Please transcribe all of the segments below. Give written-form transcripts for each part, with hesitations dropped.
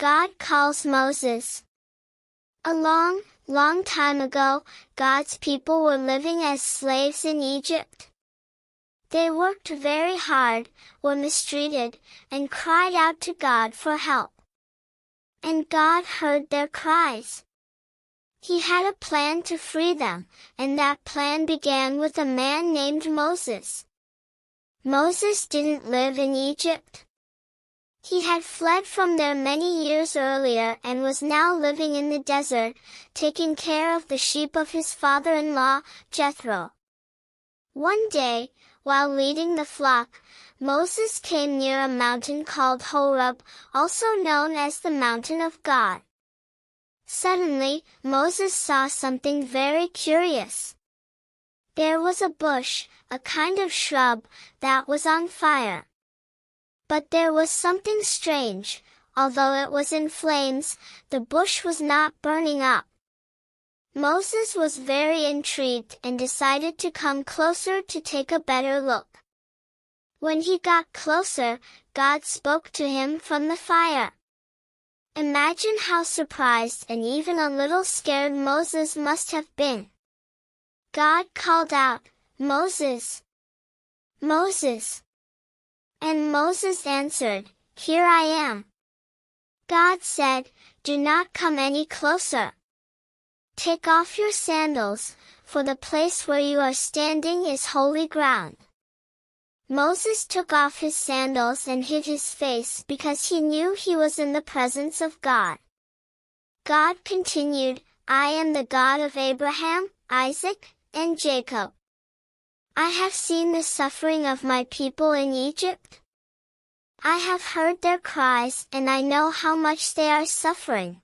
God calls Moses. A long, long time ago, God's people were living as slaves in Egypt. They worked very hard, were mistreated, and cried out to God for help. And God heard their cries. He had a plan to free them, and that plan began with a man named Moses. Moses didn't live in Egypt. He had fled from there many years earlier and was now living in the desert, taking care of the sheep of his father-in-law, Jethro. One day, while leading the flock, Moses came near a mountain called Horeb, also known as the Mountain of God. Suddenly, Moses saw something very curious. There was a bush, a kind of shrub, that was on fire. But there was something strange. Although it was in flames, the bush was not burning up. Moses was very intrigued and decided to come closer to take a better look. When he got closer, God spoke to him from the fire. Imagine how surprised and even a little scared Moses must have been. God called out, "Moses! Moses!" And Moses answered, "Here I am." God said, "Do not come any closer. Take off your sandals, for the place where you are standing is holy ground." Moses took off his sandals and hid his face because he knew he was in the presence of God. God continued, "I am the God of Abraham, Isaac, and Jacob. I have seen the suffering of my people in Egypt. I have heard their cries and I know how much they are suffering.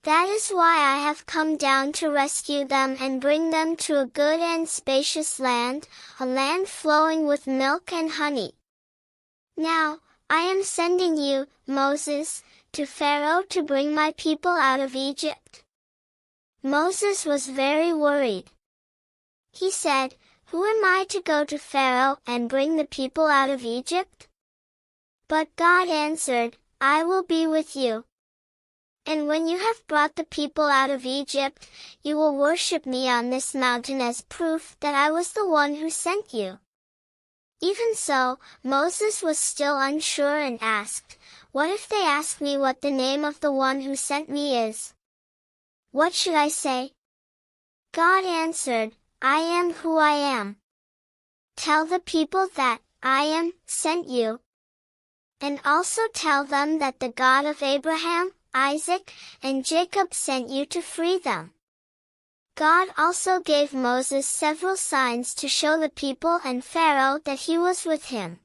That is why I have come down to rescue them and bring them to a good and spacious land, a land flowing with milk and honey. Now, I am sending you, Moses, to Pharaoh to bring my people out of Egypt." Moses was very worried. He said, "Who am I to go to Pharaoh and bring the people out of Egypt?" But God answered, "I will be with you. And when you have brought the people out of Egypt, you will worship me on this mountain as proof that I was the one who sent you." Even so, Moses was still unsure and asked, "What if they ask me what the name of the one who sent me is? What should I say?" God answered, "I am who I am. Tell the people that I am sent you. And also tell them that the God of Abraham, Isaac, and Jacob sent you to free them." God also gave Moses several signs to show the people and Pharaoh that he was with him.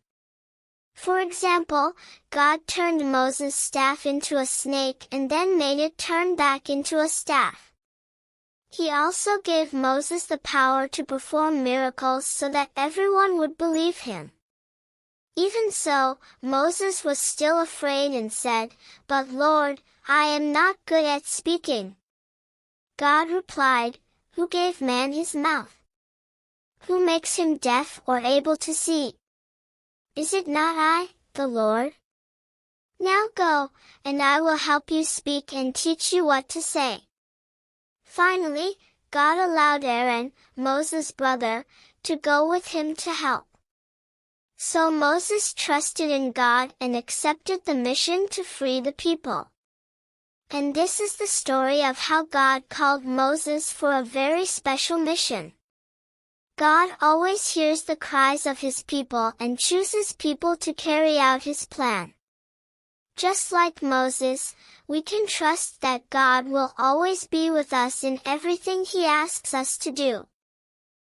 For example, God turned Moses' staff into a snake and then made it turn back into a staff. He also gave Moses the power to perform miracles so that everyone would believe him. Even so, Moses was still afraid and said, "But Lord, I am not good at speaking." God replied, "Who gave man his mouth? Who makes him deaf or able to see? Is it not I, the Lord? Now go, and I will help you speak and teach you what to say." Finally, God allowed Aaron, Moses' brother, to go with him to help. So Moses trusted in God and accepted the mission to free the people. And this is the story of how God called Moses for a very special mission. God always hears the cries of his people and chooses people to carry out his plan. Just like Moses, we can trust that God will always be with us in everything he asks us to do.